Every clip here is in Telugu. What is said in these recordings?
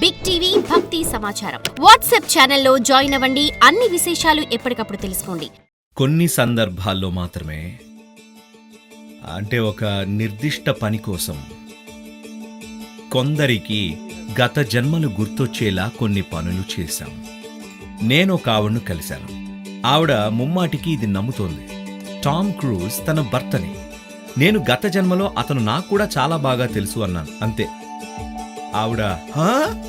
బిగ్ టీవీ భక్తి సమాచారం వాట్సాప్ ఛానల్లో జాయిన్ అవ్వండి. అన్ని విశేషాలు ఎప్పటికప్పుడు తెలుసుకోండి. కొన్ని సందర్భాల్లో మాత్రమే, అంటే ఒక నిర్దిష్ట పని కోసం కొందరికి గత జన్మలు గుర్తొచ్చేలా కొన్ని పనులు చేశాం. నేను ఒక ఆవిడను కలిశాను. ఆవిడ ముమ్మాటికి ఇది నమ్ముతోంది. టామ్ క్రూజ్ తన భర్తని. నేను గత జన్మలో అతను నాకు కూడా చాలా బాగా తెలుసు అన్నాను. అంతే. ఆవిడ "హా?"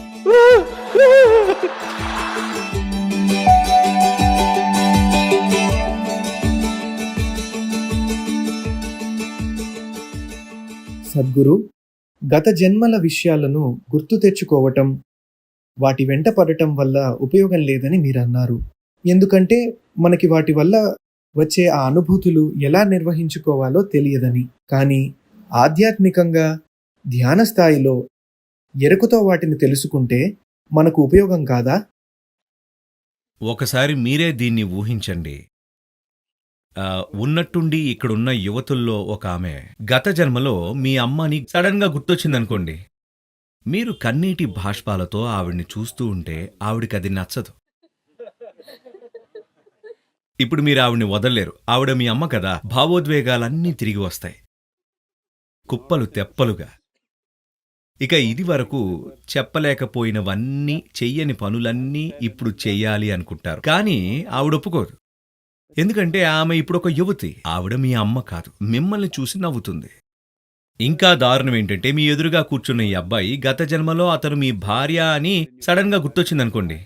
సద్గురు, గత జన్మల విషయాలను గుర్తు తెచ్చుకోవటం, వాటి వెంట పడటం వల్ల ఉపయోగం లేదని మీరన్నారు. ఎందుకంటే మనకి వాటి వల్ల వచ్చే ఆ అనుభూతులు ఎలా నిర్వహించుకోవాలో తెలియదని. కానీ ఆధ్యాత్మికంగా ధ్యాన స్థాయిలో ఎరుకతో వాటిని తెలుసుకుంటే మనకు ఉపయోగం కాదా? ఒకసారి మీరే దీన్ని ఊహించండి. ఉన్నట్టుండి ఇక్కడున్న యువతుల్లో ఒక ఆమె గత జన్మలో మీ అమ్మని సడన్గా గుర్తొచ్చిందనుకోండి. మీరు కన్నీటి బాష్పాలతో ఆవిడ్ని చూస్తూ ఉంటే ఆవిడికి అది నచ్చదు. ఇప్పుడు మీరు ఆవిడ్ని వదలలేరు. ఆవిడ మీ అమ్మ కదా. భావోద్వేగాలన్నీ తిరిగి వస్తాయి, కుప్పలు తెప్పలుగా. ఇక ఇది వరకు చెప్పలేకపోయినవన్నీ, చెయ్యని పనులన్నీ ఇప్పుడు చెయ్యాలి అనుకుంటారు. కానీ ఆవిడ ఒప్పుకోదు. ఎందుకంటే ఆమె ఇప్పుడు ఒక యువతి. ఆవిడ మీ అమ్మ కాదు. మిమ్మల్ని చూసి నవ్వుతుంది. ఇంకా దారుణం ఏంటంటే, మీ ఎదురుగా కూర్చున్న ఈ అబ్బాయి గత జన్మలో అతను మీ భార్య అని సడన్ గా గుర్తొచ్చిందనుకోండి.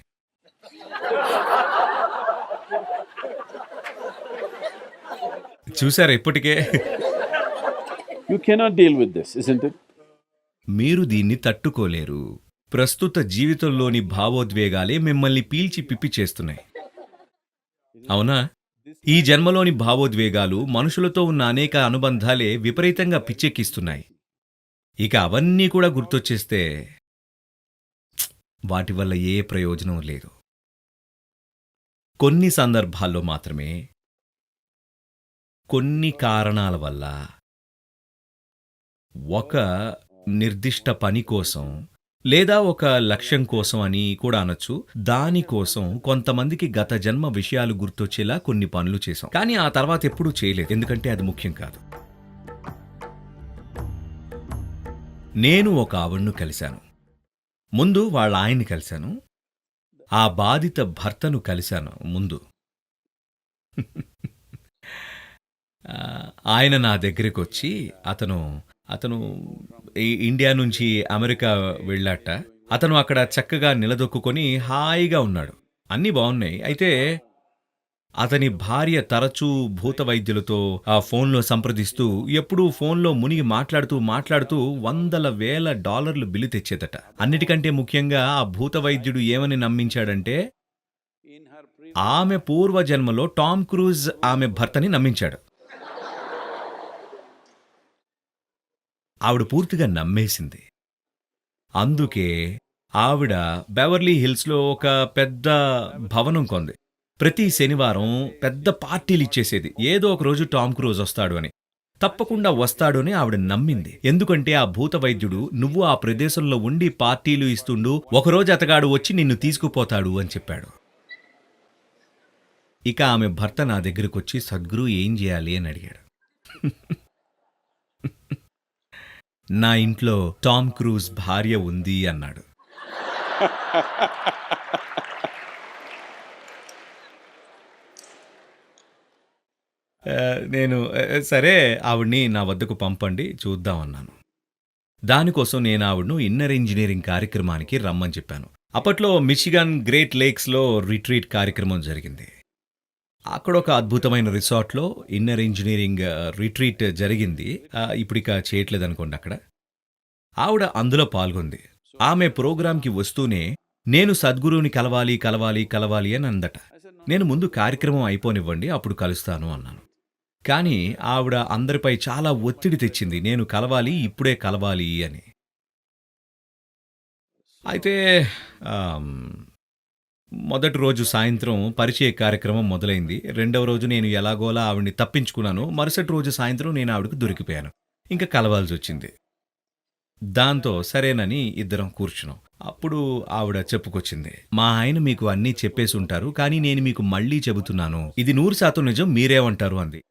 చూసారా ఇప్పటికే? You cannot deal with this, isn't it? మీరు దీన్ని తట్టుకోలేరు. ప్రస్తుత జీవితంలోని భావోద్వేగాలే మిమ్మల్ని పీల్చి పిప్పి చేస్తున్నాయి. అవునా? ఈ జన్మలోని భావోద్వేగాలు, మనుషులతో ఉన్న అనేక అనుబంధాలే విపరీతంగా పిచ్చెక్కిస్తున్నాయి. ఇక అవన్నీ కూడా గుర్తొచ్చేస్తే వాటి వల్ల ఏ ప్రయోజనం లేదు. కొన్ని సందర్భాల్లో మాత్రమే, కొన్ని కారణాల వల్ల ఒక నిర్దిష్ట పని కోసం, లేదా ఒక లక్ష్యం కోసం అని కూడా అనొచ్చు, దానికోసం కొంతమందికి గత జన్మ విషయాలు గుర్తొచ్చేలా కొన్ని పనులు చేశాం. కానీ ఆ తర్వాత ఎప్పుడూ చేయలేదు. ఎందుకంటే అది ముఖ్యం కాదు. నేను ఒక ఆవిడను కలిశాను. ముందు వాళ్ళ ఆయన్ని కలిశాను. ఆ బాధిత భర్తను కలిశాను ముందు. ఆయన నా దగ్గరికి వచ్చి, అతను ఇండియా నుంచి అమెరికా వెళ్ళాట. అతను అక్కడ చక్కగా నిలదొక్కుని హాయిగా ఉన్నాడు. అన్నీ బాగున్నాయి. అయితే అతని భార్య తరచూ భూత వైద్యులతో ఆ ఫోన్లో సంప్రదిస్తూ, ఎప్పుడూ ఫోన్లో మునిగి మాట్లాడుతూ $100,000 బిల్లు తెచ్చేదట. అన్నిటికంటే ముఖ్యంగా ఆ భూత వైద్యుడు ఏమని నమ్మించాడంటే, ఆమె పూర్వజన్మలో టామ్ క్రూజ్ ఆమె భర్తని నమ్మించాడు. ఆవిడ పూర్తిగా నమ్మేసింది. అందుకే ఆవిడ బెవర్లీ హిల్స్లో ఒక పెద్ద భవనం కొంది. ప్రతి శనివారం పెద్ద పార్టీలు ఇచ్చేసేది. ఏదో ఒక రోజు టామ్ క్రూజ్ వస్తాడు అని, తప్పకుండా వస్తాడు అని ఆవిడ నమ్మింది. ఎందుకంటే ఆ భూత వైద్యుడు, నువ్వు ఆ ప్రదేశంలో ఉండి పార్టీలు ఇస్తుండు, ఒకరోజు అతగాడు వచ్చి నిన్ను తీసుకుపోతాడు అని చెప్పాడు. ఇక ఆమె భర్త నా దగ్గరకొచ్చి, సద్గురు ఏం చేయాలి అని అడిగాడు. నా ఇంట్లో టామ్ క్రూజ్ భార్య ఉంది అన్నాడు. నేను సరే, ఆవిడ్ని నా వద్దకు పంపండి, చూద్దామన్నాను. దానికోసం నేను ఆవిడ్ను ఇన్నర్ ఇంజనీరింగ్ కార్యక్రమానికి రమ్మని చెప్పాను. అప్పట్లో మిచిగన్ గ్రేట్ లేక్స్లో రిట్రీట్ కార్యక్రమం జరిగింది. అక్కడ ఒక అద్భుతమైన రిసార్ట్లో ఇన్నర్ ఇంజనీరింగ్ రిట్రీట్ జరిగింది. ఇప్పుడిక చేయట్లేదు అనుకోండి అక్కడ. ఆవిడ అందులో పాల్గొంది. ఆమె ప్రోగ్రాంకి వస్తూనే, నేను సద్గురువుని కలవాలి అని అందట. నేను ముందు కార్యక్రమం అయిపోనివ్వండి, అప్పుడు కలుస్తాను అన్నాను. కానీ ఆవిడ అందరిపై చాలా ఒత్తిడి తెచ్చింది, నేను కలవాలి, ఇప్పుడే కలవాలి అని. అయితే మొదటి రోజు సాయంత్రం పరిచయ కార్యక్రమం మొదలైంది. రెండవ రోజు నేను ఎలాగోలా ఆవిడ్ని తప్పించుకున్నాను. మరుసటి రోజు సాయంత్రం నేను ఆవిడకు దొరికిపోయాను. ఇంకా కలవాల్సి వచ్చింది. దాంతో సరేనని ఇద్దరం కూర్చున్నాం. అప్పుడు ఆవిడ చెప్పుకొచ్చింది, మా ఆయన మీకు అన్నీ చెప్పేసి ఉంటారు, కానీ నేను మీకు మళ్ళీ చెబుతున్నాను, ఇది 100% నిజం, మీరేమంటారు అంది.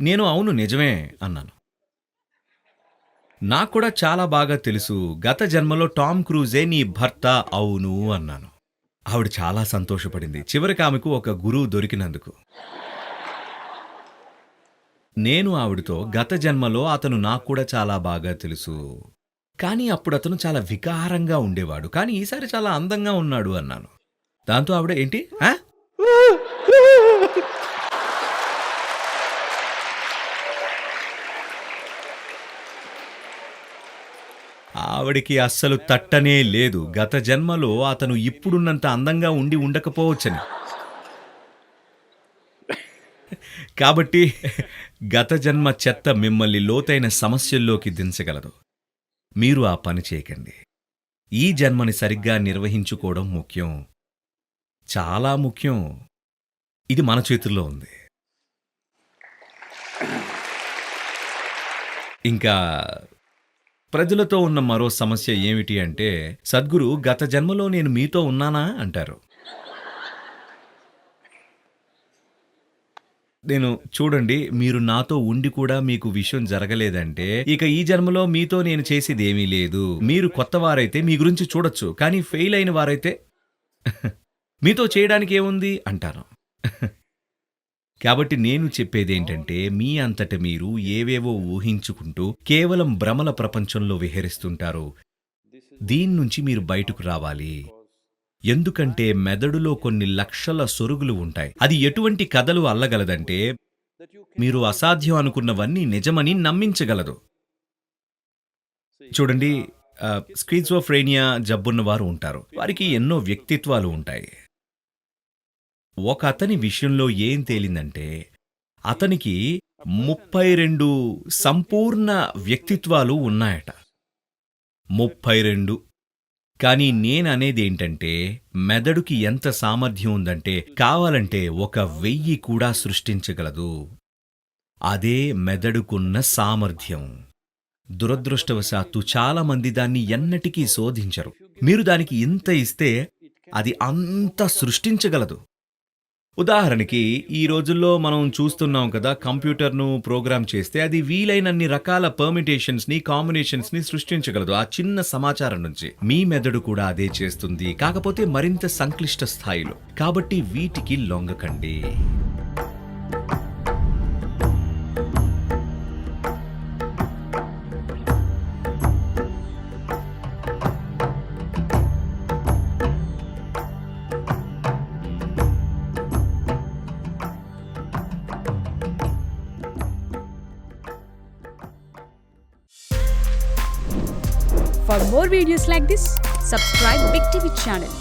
నేను అవును నిజమే అన్నాను. నాకు కూడా చాలా బాగా తెలుసు, గత జన్మలో టామ్ క్రూజే నీ భర్త అవును అన్నాను. ఆవిడ చాలా సంతోషపడింది, చివరికి ఆమెకు ఒక గురువు దొరికినందుకు. నేను ఆవిడతో గత జన్మలో అతను నాకు కూడా చాలా బాగా తెలుసు, కానీ అప్పుడు అతను చాలా వికారంగా ఉండేవాడు, కానీ ఈసారి చాలా అందంగా ఉన్నాడు అన్నాను. దాంతో ఆవిడ ఏంటి ఆ? ఆవిడికి అస్సలు తట్టనే లేదు, గత జన్మలో అతను ఇప్పుడున్నంత అందంగా ఉండి ఉండకపోవచ్చని. కాబట్టి గత జన్మ చెత్త మిమ్మల్ని లోతైన సమస్యల్లోకి దించగలదు. మీరు ఆ పని చేయకండి. ఈ జన్మని సరిగ్గా నిర్వహించుకోవడం ముఖ్యం, చాలా ముఖ్యం. ఇది మన చేతుల్లో ఉంది. ఇంకా ప్రజలతో ఉన్న మరో సమస్య ఏమిటి అంటే, సద్గురు గత జన్మలో నేను మీతో ఉన్నానా అంటారు. నేను చూడండి, మీరు నాతో ఉండి కూడా మీకు విషయం జరగలేదంటే ఇక ఈ జన్మలో మీతో నేను చేసేది ఏమీ లేదు. మీరు కొత్త వారైతే మీ గురించి చూడొచ్చు, కానీ ఫెయిల్ అయిన వారైతే మీతో చేయడానికి ఏముంది అంటాను. కాబట్టి నేను చెప్పేది ఏంటంటే, మీ అంతట మీరు ఏవేవో ఊహించుకుంటూ కేవలం భ్రమల ప్రపంచంలో విహరిస్తుంటారు. దీని నుంచి మీరు బయటకు రావాలి. ఎందుకంటే మెదడులో కొన్ని లక్షల సొరుగులు ఉంటాయి. అది ఎటువంటి కథలు అల్లగలదంటే, మీరు అసాధ్యం అనుకున్నవన్నీ నిజమని నమ్మించగలదు. చూడండి, స్కిజోఫ్రేనియా జబ్బున్న వారు ఉంటారు. వారికి ఎన్నో వ్యక్తిత్వాలు ఉంటాయి. ఒక అతని విషయంలో ఏం తేలిందంటే, అతనికి 32 సంపూర్ణ వ్యక్తిత్వాలు ఉన్నాయట. 32. కానీ నేననేదేంటంటే, మెదడుకి ఎంత సామర్థ్యం ఉందంటే కావాలంటే 1000 కూడా సృష్టించగలదు. అదే మెదడుకున్న సామర్థ్యం. దురదృష్టవశాత్తు చాలామంది దాన్ని ఎన్నటికీ శోధించరు. మీరు దానికి ఇంత ఇస్తే అది అంత సృష్టించగలదు. ఉదాహరణకి ఈ రోజుల్లో మనం చూస్తున్నాం కదా, కంప్యూటర్ను ప్రోగ్రామ్ చేస్తే అది వీలైనన్ని రకాల పర్మిటేషన్స్ని, కాంబినేషన్స్ని సృష్టించగలదు ఆ చిన్న సమాచారం నుంచి. మీ మెదడు కూడా అదే చేస్తుంది, కాకపోతే మరింత సంక్లిష్ట స్థాయిలో. కాబట్టి వీటికి లొంగకండి. For more videos like this, subscribe Big TV channel.